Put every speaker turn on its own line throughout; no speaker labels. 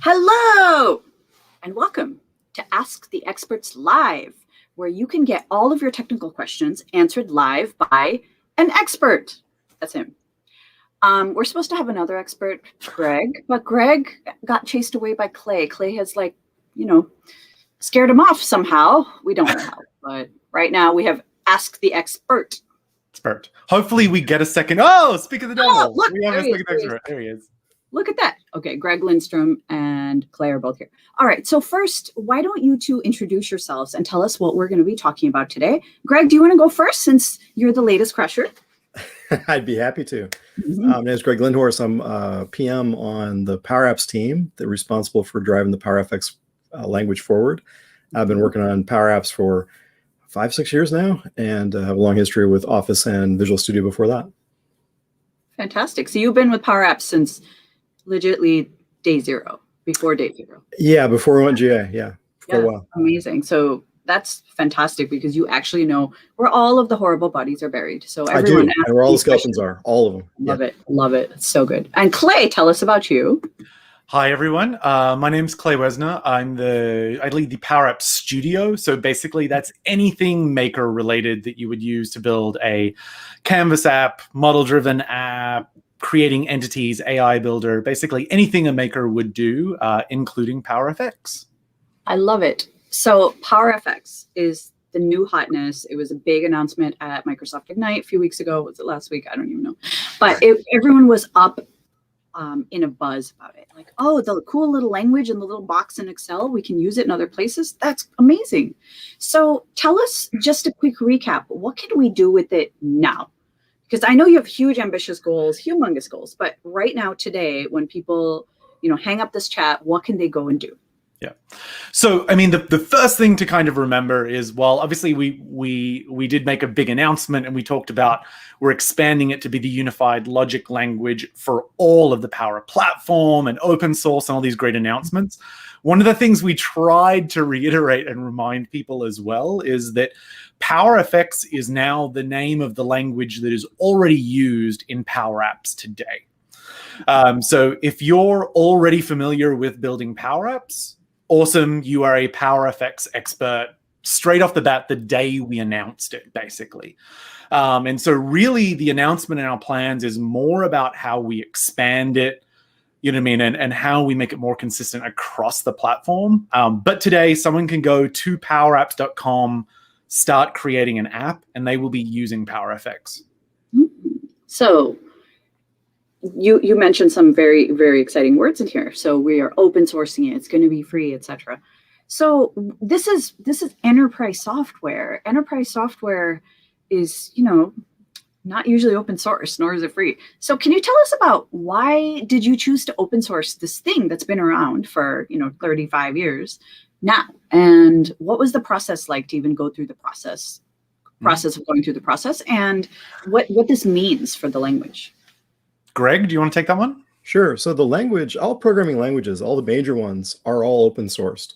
Hello, and welcome to Ask the Experts Live, where you can get all of your technical questions answered live by an expert. That's him. We're supposed to have another expert, Greg, but Greg got chased away by Clay. Clay has, scared him off somehow. We don't know how, but right now we have Ask the Expert.
Hopefully we get a second. Oh, speak of the devil.
Oh, look,
we have a second expert. There he is.
Look at that. Okay, Greg Lindstrom and Clay are both here. All right, so first, why don't you two introduce yourselves and tell us what we're going to be talking about today? Greg, do you want to go first since you're the latest crusher?
I'd be happy to. My name is Greg Lindhorst. I'm PM on the Power Apps team that's responsible for driving the PowerFX language forward. I've been working on Power Apps for 5-6 years now and have a long history with Office and Visual Studio before that.
Fantastic. So you've been with Power Apps since legitimately day zero, before day zero.
Yeah, before we went GA. Yeah, for a while.
Amazing. So that's fantastic because you actually know where all of the horrible bodies are buried. So everyone,
I do, and where all the skeletons are, all of them.
Love it. It's so good. And Clay, tell us about you.
Hi, everyone. My name's Clay Wesener. I lead the Power Apps Studio. So basically, that's anything maker related that you would use to build a Canvas app, model-driven app, creating entities, AI builder, basically anything a maker would do, including PowerFX.
I love it. So PowerFX is the new hotness. It was a big announcement at Microsoft Ignite a few weeks ago. Was it last week? I don't even know. But everyone was up in a buzz about it. Like, oh, the cool little language in the little box in Excel, we can use it in other places. That's amazing. So tell us just a quick recap. What can we do with it now? Because I know you have huge, ambitious goals, humongous goals. But right now, today, when people, hang up this chat, what can they go and do?
Yeah. So, I mean, the first thing to kind of remember is, well, obviously we did make a big announcement and we talked about we're expanding it to be the unified logic language for all of the Power Platform and open source and all these great announcements. One of the things we tried to reiterate and remind people as well is that PowerFX is now the name of the language that is already used in Power Apps today. So if you're already familiar with building Power Apps, awesome, you are a PowerFX expert straight off the bat the day we announced it, basically. And so really the announcement in our plans is more about how we expand it, you know what I mean, and how we make it more consistent across the platform. But today someone can go to powerapps.com, start creating an app, and they will be using PowerFX.
So you mentioned some very, very exciting words in here. So we are open sourcing it. It's going to be free, etc. So this is enterprise software. Enterprise software is, not usually open source, nor is it free. So can you tell us about why did you choose to open source this thing that's been around for, 35 years now? And what was the process like to even go through the process of going through the process, and what this means for the language?
Greg, do you want to take that one?
Sure. So the language, all programming languages, all the major ones are all open sourced.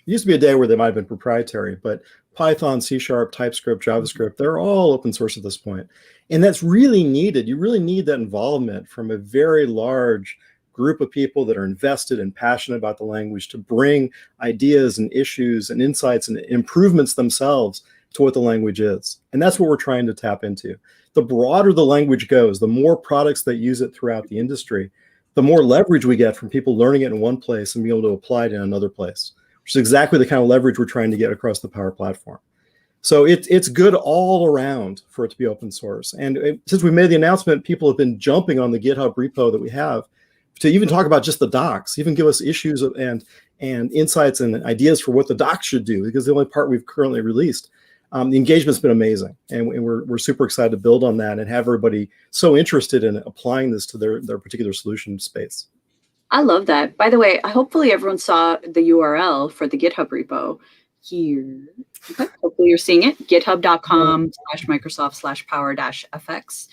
It used to be a day where they might have been proprietary, but Python, C#, TypeScript, JavaScript, they're all open source at this point. And that's really needed. You really need that involvement from a very large group of people that are invested and passionate about the language to bring ideas and issues and insights and improvements themselves to what the language is. And that's what we're trying to tap into. The broader the language goes, the more products that use it throughout the industry, the more leverage we get from people learning it in one place and being able to apply it in another place, which is exactly the kind of leverage we're trying to get across the Power Platform. So it's good all around for it to be open source. And since we made the announcement, people have been jumping on the GitHub repo that we have to even talk about just the docs, even give us issues and insights and ideas for what the docs should do, because the only part we've currently released. The engagement's been amazing, and we're super excited to build on that and have everybody so interested in applying this to their particular solution space.
I love that. By the way, hopefully everyone saw the URL for the GitHub repo here. Okay. Hopefully you're seeing it, github.com/Microsoft/power-fx.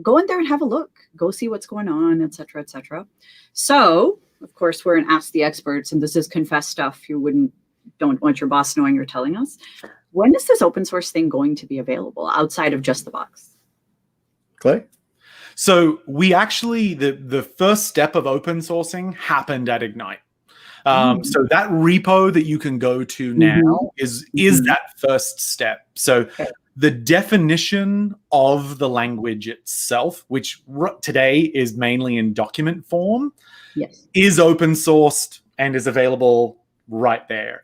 Go in there and have a look. Go see what's going on, et cetera, et cetera. So, of course, we're in Ask the Experts, and this is confess stuff you don't want your boss knowing you're telling us. When is this open source thing going to be available outside of just the box?
Clay?
So we actually, the first step of open sourcing happened at Ignite. So that repo that you can go to now is that first step. So the definition of the language itself, which today is mainly in document form, is open sourced and is available right there.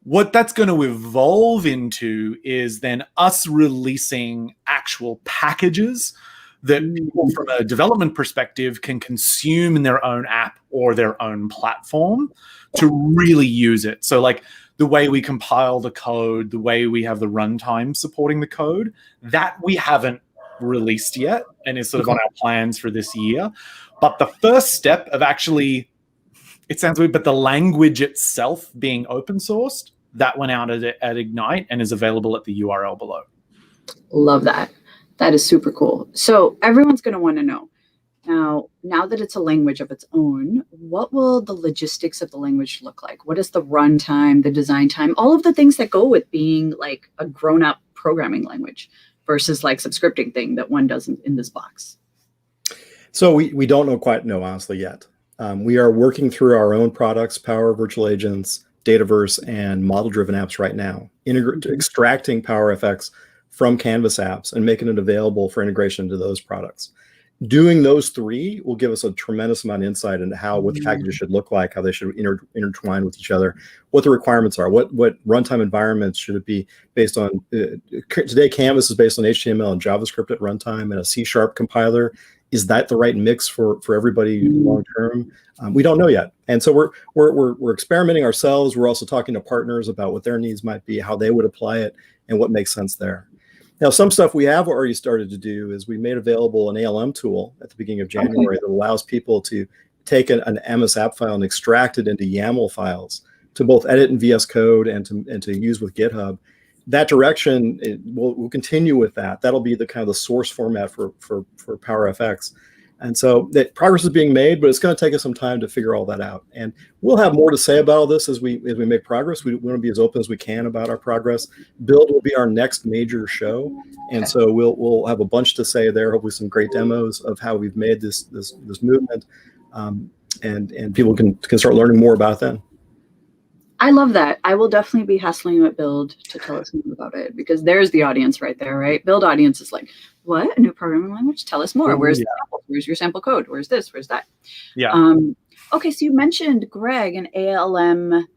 What that's going to evolve into is then us releasing actual packages that people from a development perspective can consume in their own app or their own platform to really use it. So like the way we compile the code, the way we have the runtime supporting the code, that we haven't released yet and is sort of on our plans for this year. But the first step of actually, it sounds weird, but the language itself being open sourced, that went out at Ignite and is available at the URL below.
Love that. That is super cool. So everyone's going to want to know, now that it's a language of its own, what will the logistics of the language look like? What is the runtime, the design time, all of the things that go with being like a grown-up programming language versus like some scripting thing that one does in this box?
So we don't quite know, honestly, yet. We are working through our own products, Power Virtual Agents, Dataverse, and model-driven apps right now, extracting PowerFX from Canvas apps and making it available for integration into those products. Doing those three will give us a tremendous amount of insight into what the packages should look like, how they should intertwine with each other, what the requirements are, what runtime environments should it be based on. Today, Canvas is based on HTML and JavaScript at runtime and a C# compiler. Is that the right mix for everybody long term? We don't know yet, and so we're experimenting ourselves. We're also talking to partners about what their needs might be, how they would apply it, and what makes sense there. Now, some stuff we have already started to do is we made available an ALM tool at the beginning of January that allows people to take an MS app file and extract it into YAML files to both edit in VS Code and to use with GitHub. That direction, we'll continue with that. That'll be the kind of the source format for PowerFX. And so that progress is being made, but it's going to take us some time to figure all that out. And we'll have more to say about all this as we make progress. We want to be as open as we can about our progress. Build will be our next major show, and so we'll have a bunch to say there. Hopefully, some great demos of how we've made this movement, and people can start learning more about it then.
I love that. I will definitely be hassling you at Build to tell us more about it, because there's the audience right there, right? Build audience is like, what? A new programming language? Tell us more. Where's the sample? Where's your sample code? Where's this? Where's that?
Yeah.
Okay, so you mentioned, Greg, an ALM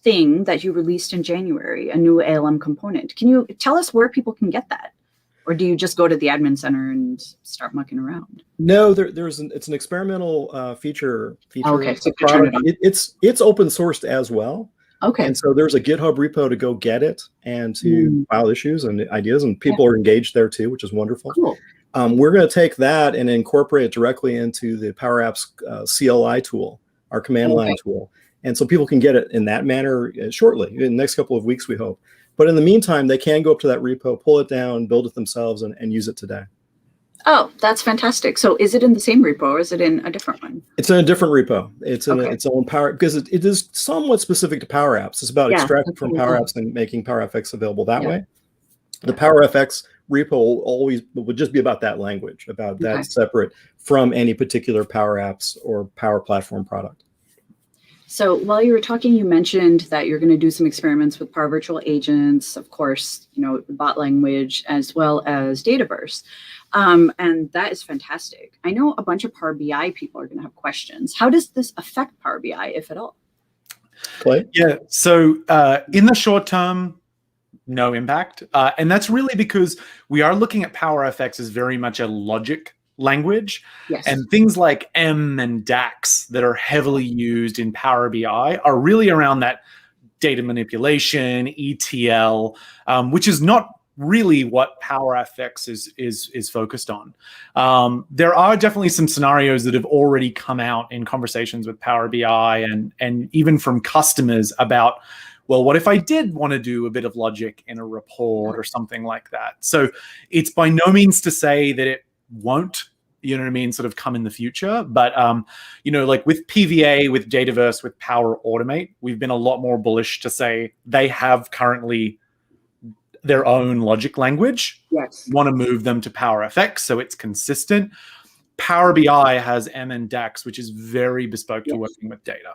thing that you released in January, a new ALM component. Can you tell us where people can get that? Or do you just go to the admin center and start mucking around?
No, it's an experimental feature.
Okay, so
it's open sourced as well.
Okay.
And so there's a GitHub repo to go get it and to file issues and ideas, and people are engaged there too, which is wonderful.
Cool.
We're going to take that and incorporate it directly into the Power Apps CLI tool, our command line tool. And so people can get it in that manner shortly, in the next couple of weeks, we hope. But in the meantime, they can go up to that repo, pull it down, build it themselves, and use it today.
Oh, that's fantastic. So is it in the same repo or is it in a different one?
It's in a different repo. It's in its own Power, because it is somewhat specific to Power Apps. It's about extracting from Power Apps and making PowerFX available that way. The PowerFX repo would just be about that language, about that separate from any particular Power Apps or Power Platform product.
So while you were talking, you mentioned that you're going to do some experiments with Power Virtual Agents, of course, bot language, as well as Dataverse. And that is fantastic. I know a bunch of Power BI people are going to have questions. How does this affect Power BI, if at all?
Clay?
Yeah, so in the short term, no impact. And that's really because we are looking at PowerFX as very much a logic language.
Yes.
And things like M and DAX that are heavily used in Power BI are really around that data manipulation, ETL, which is not really what PowerFX is focused on. There are definitely some scenarios that have already come out in conversations with Power BI and even from customers about, well, what if I did want to do a bit of logic in a report or something like that? So it's by no means to say that it won't, sort of come in the future. But, like with PVA, with Dataverse, with Power Automate, we've been a lot more bullish to say they have currently their own logic language.
Yes.
Want to move them to PowerFX so it's consistent. Power BI has M and DAX, which is very bespoke to working with data.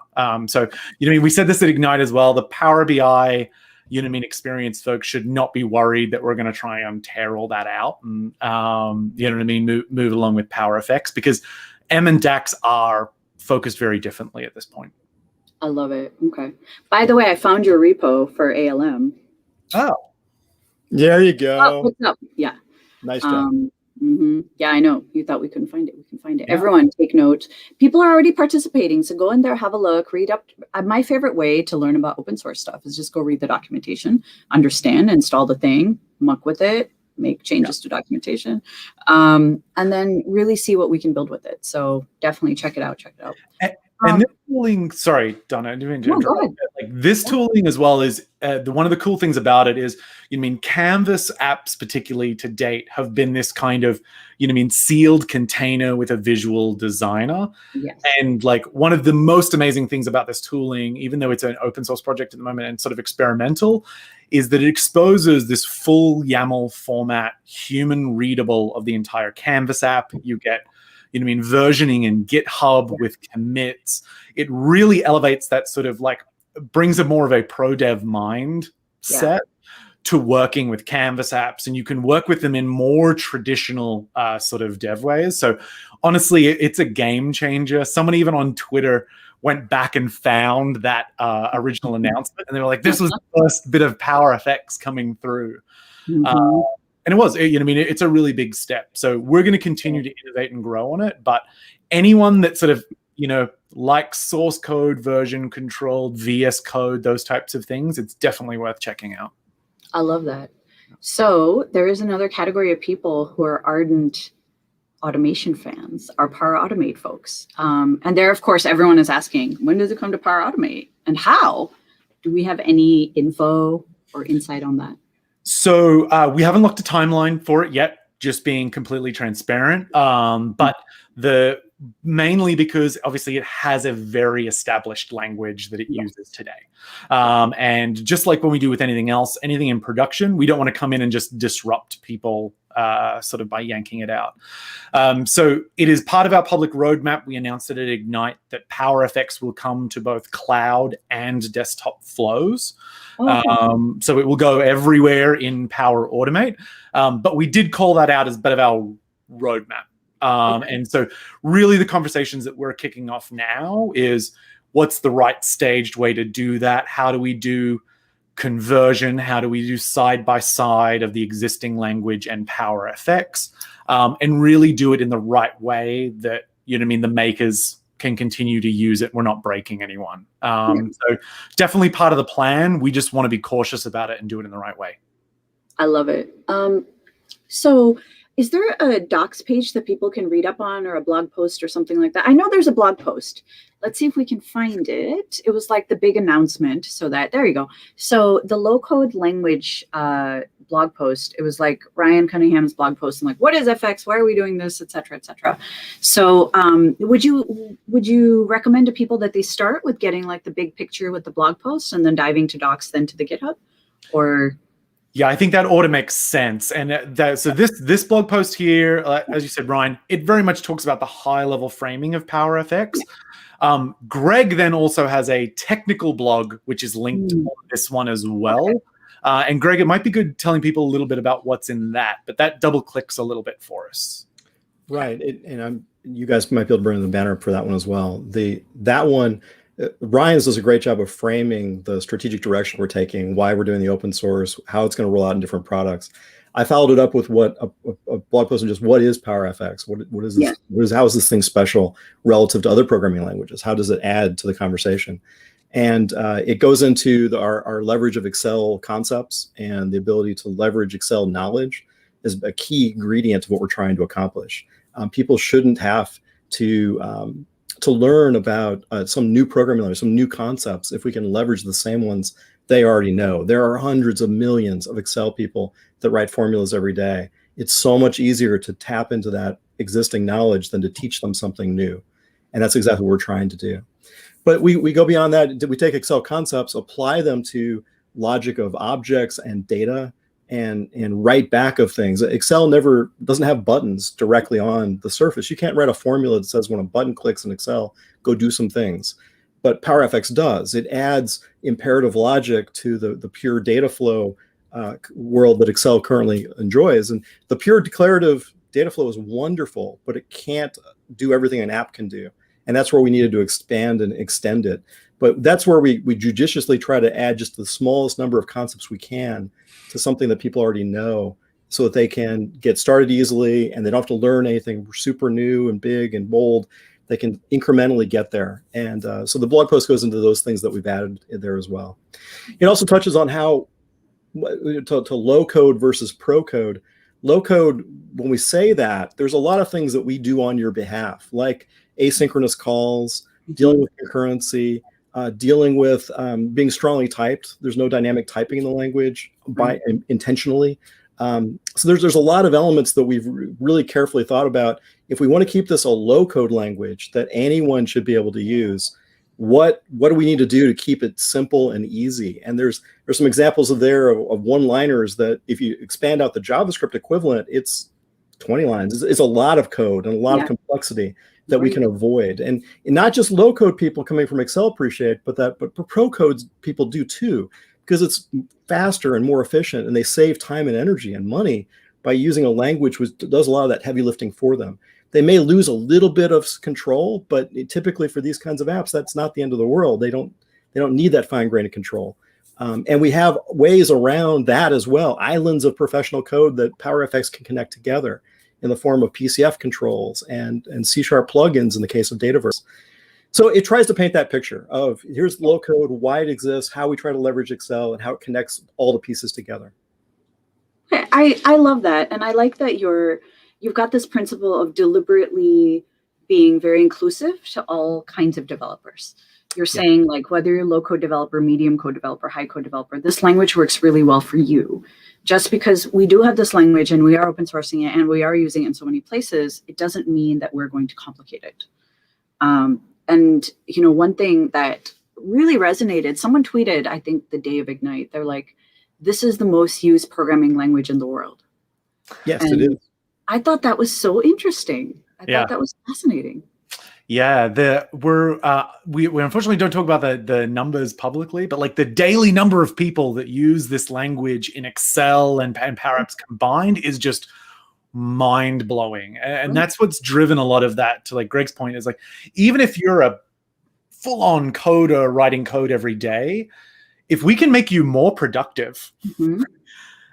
So, we said this at Ignite as well. The Power BI, experienced folks should not be worried that we're going to try and tear all that out and, move along with PowerFX, because M and DAX are focused very differently at this point.
I love it. Okay. By the way, I found your repo for ALM.
Oh.
There you go.
Oh, what's up? Yeah.
Nice job.
Yeah, I know. You thought we couldn't find it. We can find it.
Yeah.
Everyone take note. People are already participating. So go in there, have a look, read up. My favorite way to learn about open source stuff is just go read the documentation, understand, install the thing, muck with it, make changes to documentation, and then really see what we can build with it. So definitely check it out.
And this tooling, sorry, Donna, I didn't mean to interrupt.
Go ahead.
Like this tooling as well is one of the cool things about it is, Canvas apps, particularly to date, have been this kind of, sealed container with a visual designer.
Yes.
And like one of the most amazing things about this tooling, even though it's an open source project at the moment and sort of experimental, is that it exposes this full YAML format, human readable of the entire Canvas app. You get versioning in GitHub with commits. It really elevates that sort of like, brings a more of a pro dev mind set to working with Canvas apps. And you can work with them in more traditional sort of dev ways. So honestly, it's a game changer. Someone even on Twitter went back and found that original announcement. And they were like, this was the first bit of PowerFX coming through. And it was, it's a really big step. So we're going to continue to innovate and grow on it. But anyone that sort of, likes source code, version controlled, VS Code, those types of things, it's definitely worth checking out.
I love that. So there is another category of people who are ardent automation fans, our Power Automate folks. And there, of course, everyone is asking, when does it come to Power Automate and how? Do we have any info or insight on that?
So we haven't looked a timeline for it yet, just being completely transparent. But mainly because obviously it has a very established language that it uses today. And just like when we do with anything else, anything in production, we don't want to come in and just disrupt people sort of by yanking it out. So it is part of our public roadmap. We announced it at Ignite that PowerFX will come to both cloud and desktop flows. So it will go everywhere in Power Automate. But we did call that out as a bit of our roadmap. And so really the conversations that we're kicking off now is what's the right staged way to do that? How do we do conversion? How do we do side by side of the existing language and PowerFX? And really do it in the right way that, the makers can continue to use it. We're not breaking anyone. So definitely part of the plan. We just want to be cautious about it and do it in the right way.
I love it. So is there a docs page that people can read up on or a blog post or something like that? I know there's a blog post. Let's see if we can find it. It was like the big announcement there you go. So the low code language blog post, it was like Ryan Cunningham's blog post and like, what is FX? Why are we doing this, et cetera, et cetera. So would you recommend to people that they start with getting like the big picture with the blog post and then diving to docs, then to the GitHub? Or...
Yeah, I think that ought to make sense. And so this blog post here, as you said, Ryan, it very much talks about the high level framing of PowerFX. Greg then also has a technical blog, which is linked on this one as well. And Greg, it might be good telling people a little bit about what's in that, but that double clicks a little bit for us.
Right. You guys might be able to bring the banner up for that one as well. That one, Ryan's does a great job of framing the strategic direction we're taking, why we're doing the open source, how it's going to roll out in different products. I followed it up with what a blog post on just what is PowerFX? What is this? How is this thing special relative to other programming languages? How does it add to the conversation? And it goes into our leverage of Excel concepts, and the ability to leverage Excel knowledge is a key ingredient of what we're trying to accomplish. People shouldn't have to learn about some new programming language, some new concepts, if we can leverage the same ones they already know. There are hundreds of millions of Excel people that write formulas every day. It's so much easier to tap into that existing knowledge than to teach them something new. And that's exactly what we're trying to do. But we go beyond that. We take Excel concepts, apply them to logic of objects and data, and write back of things. Excel never doesn't have buttons directly on the surface. You can't write a formula that says when a button clicks in Excel, go do some things. But PowerFX does. It adds imperative logic to the pure data flow world that Excel currently enjoys. And the pure declarative data flow is wonderful, but it can't do everything an app can do. And that's where we needed to expand and extend it. But that's where we judiciously try to add just the smallest number of concepts we can to something that people already know, so that they can get started easily and they don't have to learn anything super new and big and bold. They can incrementally get there. And so the blog post goes into those things that we've added in there as well. It also touches on how to low code versus pro code. Low code, when we say that, there's a lot of things that we do on your behalf, like asynchronous calls, dealing with concurrency, dealing with being strongly typed. There's no dynamic typing in the language intentionally. So there's a lot of elements that we've really carefully thought about. If we want to keep this a low code language that anyone should be able to use, what do we need to do to keep it simple and easy? And there's some examples of one-liners that if you expand out the JavaScript equivalent, it's 20 lines. It's a lot of code and a lot of complexity that we can avoid. And not just low code people coming from Excel appreciate, but pro code people do too, because it's faster and more efficient, and they save time and energy and money by using a language which does a lot of that heavy lifting for them. They may lose a little bit of control, but typically for these kinds of apps, that's not the end of the world. They don't need that fine-grained control. And we have ways around that as well, islands of professional code that PowerFX can connect together in the form of PCF controls and C# plugins in the case of Dataverse. So it tries to paint that picture of here's low code, why it exists, how we try to leverage Excel, and how it connects all the pieces together.
I love that. And I like that you've got this principle of deliberately being very inclusive to all kinds of developers. You're saying, like, whether you're low code developer, medium code developer, high code developer, this language works really well for you. Just because we do have this language and we are open sourcing it and we are using it in so many places, it doesn't mean that we're going to complicate it. And, you know, one thing that really resonated, someone tweeted, I think the day of Ignite, they're like, this is the most used programming language in the world.
Yes, and it is.
I thought that was so interesting. I thought that was fascinating.
Yeah, we unfortunately don't talk about the numbers publicly, but like the daily number of people that use this language in Excel and Power Apps combined is just mind blowing. And that's what's driven a lot of that, to like Greg's point, is like, even if you're a full on coder writing code every day, if we can make you more productive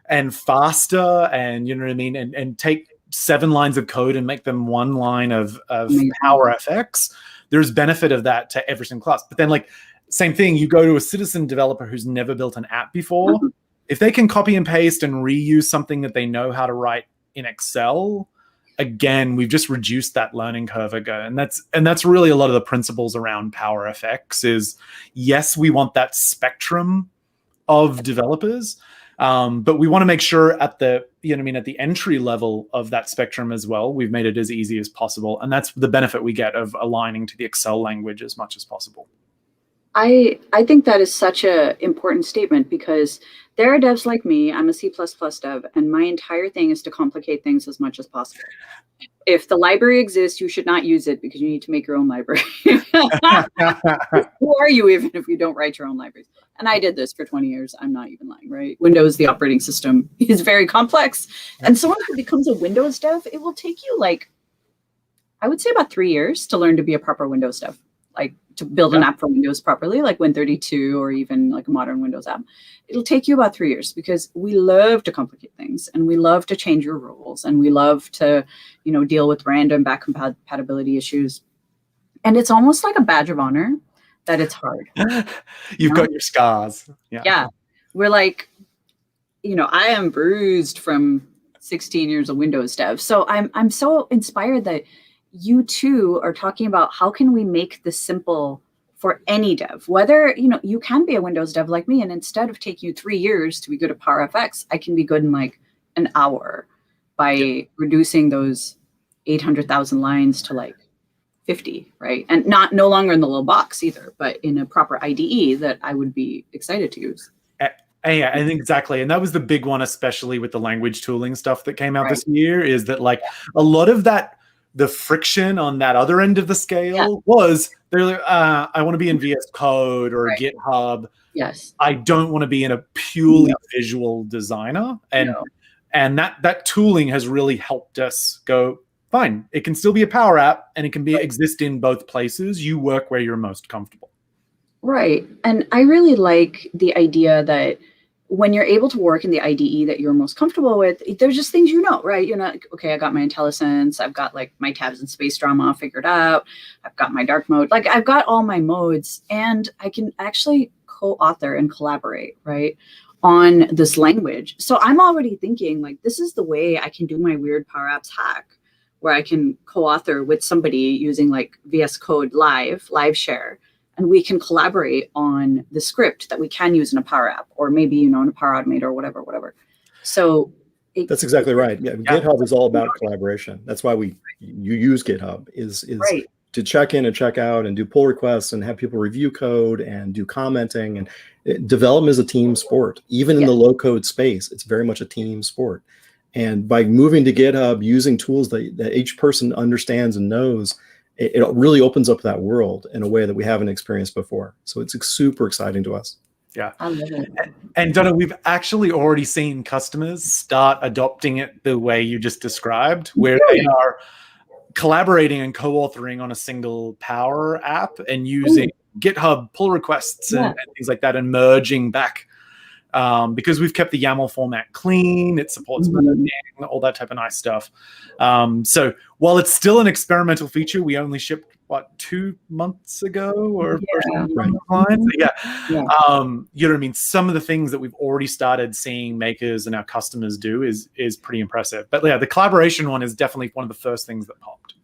and faster, and you know what I mean, and take 7 lines of code and make them 1 line of PowerFX, there's benefit of that to every single class. But then, like, same thing, you go to a citizen developer who's never built an app before, if they can copy and paste and reuse something that they know how to write in Excel, again, we've just reduced that learning curve again. And that's really a lot of the principles around PowerFX is, yes, we want that spectrum of developers, but we want to make sure at the, you know what I mean, at the entry level of that spectrum as well, we've made it as easy as possible. And that's the benefit we get of aligning to the Excel language as much as possible.
I think that is such an important statement, because there are devs like me. I'm a C++ dev, and my entire thing is to complicate things as much as possible. If the library exists, you should not use it because you need to make your own library. Who are you even if you don't write your own libraries? And I did this for 20 years. I'm not even lying, right? Windows, the operating system, is very complex. And someone who becomes a Windows dev, it will take you, like, I would say about 3 years to learn to be a proper Windows dev, like to build an app for Windows properly, like Win32 or even like a modern Windows app. It'll take you about 3 years, because we love to complicate things and we love to change your rules and we love to, you know, deal with random back compatibility issues. And it's almost like a badge of honor that it's hard.
You've got your scars.
Yeah. We're like, you know, I am bruised from 16 years of Windows dev. So I'm so inspired that you too are talking about how can we make this simple for any dev, whether, you know, you can be a Windows dev like me, and instead of taking you 3 years to be good at PowerFX, I can be good in like an hour by reducing those 800,000 lines to like 50, right? And no longer in the little box either, but in a proper IDE that I would be excited to use.
Yeah, and exactly. And that was the big one, especially with the language tooling stuff that came out this year, is that like a lot of that, the friction on that other end of the scale was they're like, I want to be in VS Code or GitHub.
Yes.
I don't want to be in a purely visual designer. And that tooling has really helped us go, fine, it can still be a Power App and it can be exist in both places. You work where you're most comfortable.
Right. And I really like the idea that when you're able to work in the IDE that you're most comfortable with, there's just things right? You're not, okay, I got my IntelliSense, I've got like my tabs and space drama figured out, I've got my dark mode, like I've got all my modes, and I can actually co-author and collaborate, right, on this language. So I'm already thinking like, this is the way I can do my weird Power Apps hack, where I can co-author with somebody using like VS Code live share, and we can collaborate on the script that we can use in a Power App, or maybe, in a Power Automate or whatever. So
that's exactly right. Yeah, GitHub is all about collaboration. That's why you use GitHub is to check in and check out and do pull requests and have people review code and do commenting. And development is a team sport. Even in the low code space, it's very much a team sport. And by moving to GitHub, using tools that each person understands and knows, it really opens up that world in a way that we haven't experienced before. So it's super exciting to us.
Yeah.
I love it.
And Dona, we've actually already seen customers start adopting it the way you just described, where they are collaborating and co-authoring on a single Power App and using GitHub pull requests and things like that, and merging back. Because we've kept the YAML format clean, it supports merging, all that type of nice stuff. So while it's still an experimental feature, we only shipped 2 months ago or something along those lines. You know what I mean? Some of the things that we've already started seeing makers and our customers do is pretty impressive. But the collaboration one is definitely one of the first things that popped.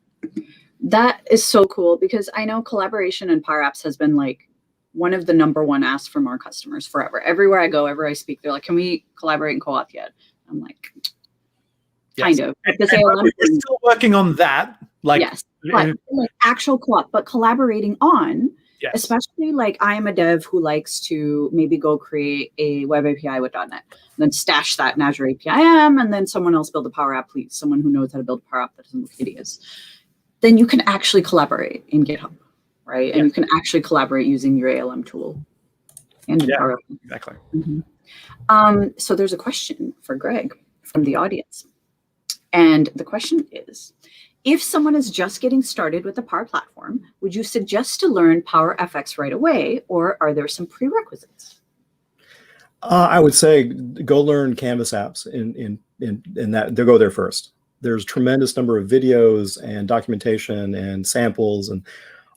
That is so cool, because I know collaboration in Power Apps has been like one of the #1 asks from our customers forever. Everywhere I go, everywhere I speak, they're like, can we collaborate and co-auth yet? I'm like, kind of.
And we're still working on that. Like,
but like actual co-auth, but collaborating on, especially like I am a dev who likes to maybe go create a web API with .NET, then stash that in Azure APIM, and then someone else build a Power App, please. Someone who knows how to build a Power App that doesn't look hideous. Then you can actually collaborate in GitHub. Right. And you can actually collaborate using your ALM tool. And
exactly.
So there's a question for Greg from the audience. And the question is, if someone is just getting started with the Power Platform, would you suggest to learn Power FX right away, or are there some prerequisites?
I would say go learn Canvas apps in that they'll go there first. There's a tremendous number of videos and documentation and samples and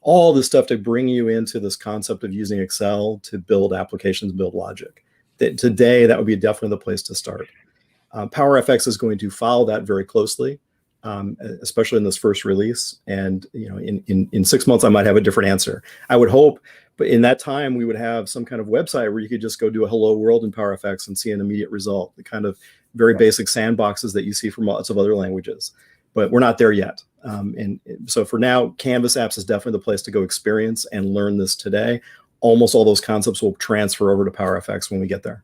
all this stuff to bring you into this concept of using Excel to build applications, build logic. Today, that would be definitely the place to start. Power FX is going to follow that very closely, especially in this first release. And in 6 months, I might have a different answer. I would hope, but in that time, we would have some kind of website where you could just go do a hello world in Power FX and see an immediate result, the kind of very basic sandboxes that you see from lots of other languages. But we're not there yet. And so for now, Canvas apps is definitely the place to go experience and learn this today. Almost all those concepts will transfer over to Power FX when we get there.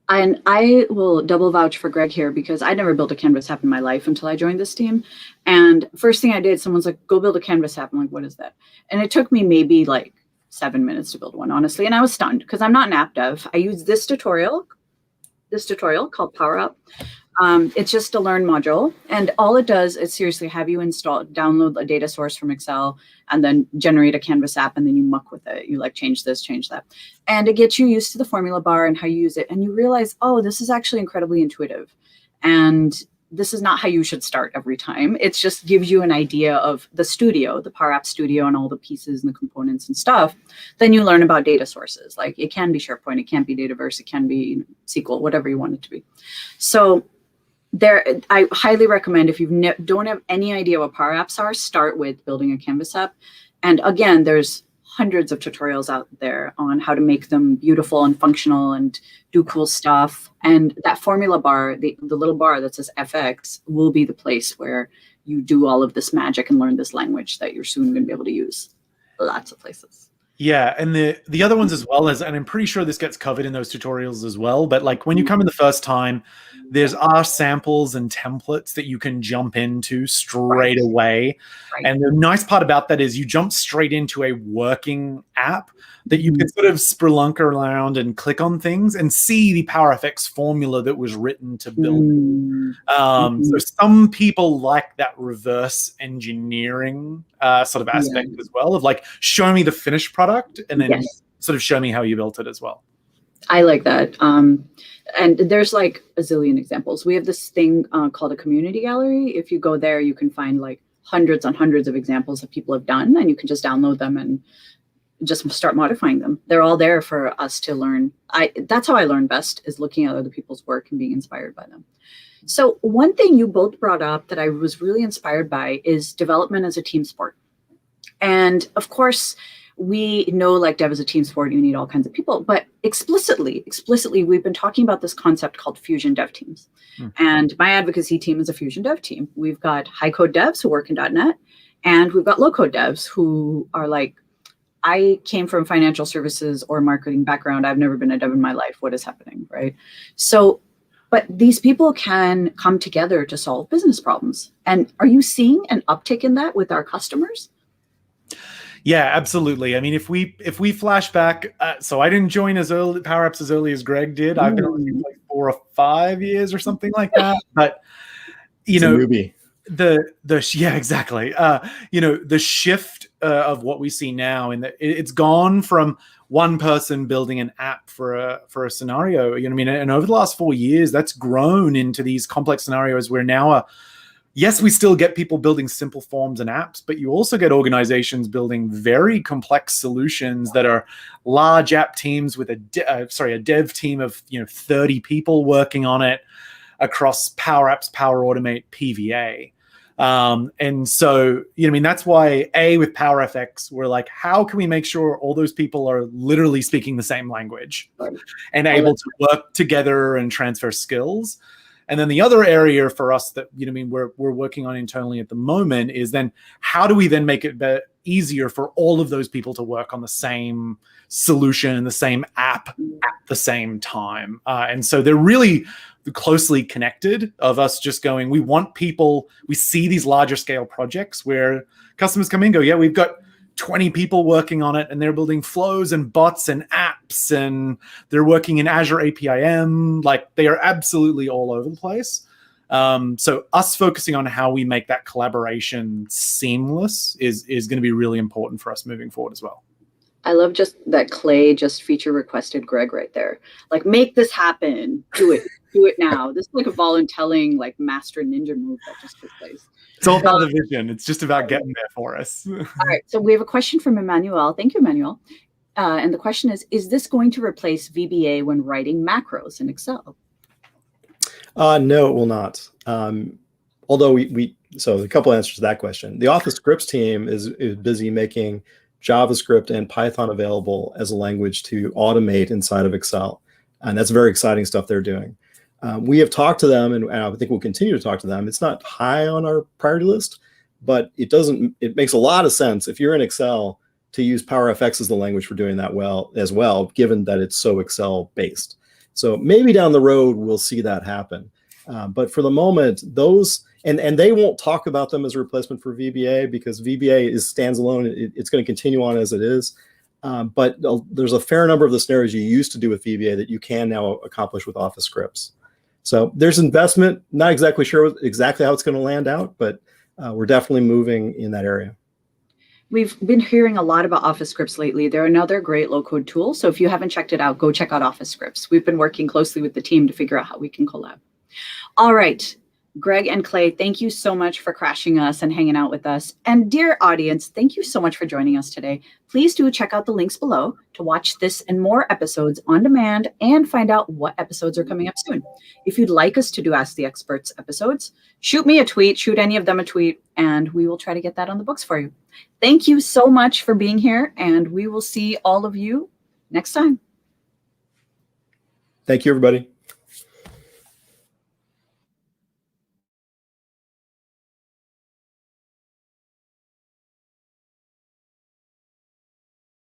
And I will double vouch for Greg here, because I never built a Canvas app in my life until I joined this team. And first thing I did, someone's like, go build a Canvas app. I'm like, what is that? And it took me maybe like 7 minutes to build one, honestly. And I was stunned because I'm not an app dev. I use this tutorial called Power Up. It's just a learn module, and all it does is seriously have you download a data source from Excel, and then generate a Canvas app, and then you muck with it. You like change this, change that, and it gets you used to the formula bar and how you use it, and you realize, oh, this is actually incredibly intuitive, and this is not how you should start every time. It just gives you an idea of the studio, the Power App Studio, and all the pieces and the components and stuff. Then you learn about data sources. Like it can be SharePoint, it can't be Dataverse, it can be SQL, whatever you want it to be. So I highly recommend, if you don't have any idea what Power Apps are, start with building a Canvas app. And again, there's hundreds of tutorials out there on how to make them beautiful and functional and do cool stuff. And that formula bar, the little bar that says FX, will be the place where you do all of this magic and learn this language that you're soon going to be able to use. Lots of places.
Yeah, and the other ones as well, as, and I'm pretty sure this gets covered in those tutorials as well, but like when you come in the first time, there's our samples and templates that you can jump into straight away.
Right.
And the nice part about that is you jump straight into a working app that you can sort of spelunk around and click on things and see the PowerFX formula that was written to build. So some people like that reverse engineering sort of aspect as well, of like, show me the finished product and then sort of show me how you built it as well.
I like that. And there's like a zillion examples. We have this thing called a community gallery. If you go there, you can find like hundreds and hundreds of examples that people have done, and you can just download them and just start modifying them. They're all there for us to learn. That's how I learn best, is looking at other people's work and being inspired by them. So one thing you both brought up that I was really inspired by is development as a team sport. And of course, we know like dev is a team sport, you need all kinds of people, but explicitly, we've been talking about this concept called fusion dev teams. And my advocacy team is a fusion dev team. We've got high code devs who work in .NET, and we've got low code devs who are like, I came from financial services or marketing background. I've never been a dev in my life. What is happening, right? So, but these people can come together to solve business problems. And are you seeing an uptick in that with our customers?
Yeah, absolutely. I mean, if we flash back, so I didn't join as early Power Apps as early as Greg did. I've been on the team like 4 or 5 years or something like that. But you know, yeah, exactly. You know, the shift of what we see now, in that it's gone from one person building an app for a scenario. You know what I mean? And over the last 4 years, that's grown into these complex scenarios where now yes, we still get people building simple forms and apps, but you also get organizations building very complex solutions that are large app teams with a dev team of 30 people working on it across Power Apps, Power Automate, PVA. And so, you know, I mean, that's why with PowerFX, we're like, how can we make sure all those people are literally speaking the same language and able to work together and transfer skills? And then the other area for us that, you know, I mean, we're working on internally at the moment is then how do we then make it easier for all of those people to work on the same solution and the same app at the same time? And so they're really closely connected, of us just going, we want people, we see these larger scale projects where customers come in and go, yeah, we've got 20 people working on it, and they're building flows and bots and apps, and they're working in Azure APIM. Like, they are absolutely all over the place. So us focusing on how we make that collaboration seamless is going to be really important for us moving forward as well.
I love just that Clay just feature requested Greg right there. Like, make this happen. Do it. Do it now. This is like a voluntelling, like, master ninja move that just took place.
It's all about the vision. It's just about getting there for us.
All right. So we have a question from Emmanuel. Thank you, Emmanuel. And the question is this going to replace VBA when writing macros in Excel?
No, it will not. Although so a couple answers to that question. The Office Scripts team is busy making JavaScript and Python available as a language to automate inside of Excel. And that's very exciting stuff they're doing. We have talked to them, and I think we'll continue to talk to them. It's not high on our priority list, but it makes a lot of sense if you're in Excel to use PowerFX as the language for doing that as well, given that it's so Excel based. So maybe down the road, we'll see that happen. But for the moment, and they won't talk about them as a replacement for VBA, because VBA stands alone. It's going to continue on as it is. But there's a fair number of the scenarios you used to do with VBA that you can now accomplish with Office Scripts. So there's investment. Not exactly sure exactly how it's going to land out, but we're definitely moving in that area.
We've been hearing a lot about Office Scripts lately. They're another great low-code tool. So if you haven't checked it out, go check out Office Scripts. We've been working closely with the team to figure out how we can collab. All right. Greg and Clay, thank you so much for crashing us and hanging out with us. And dear audience, thank you so much for joining us today. Please do check out the links below to watch this and more episodes on demand and find out what episodes are coming up soon. If you'd like us to do Ask the Experts episodes, shoot me a tweet, shoot any of them a tweet, and we will try to get that on the books for you. Thank you so much for being here, and we will see all of you next time.
Thank you, everybody.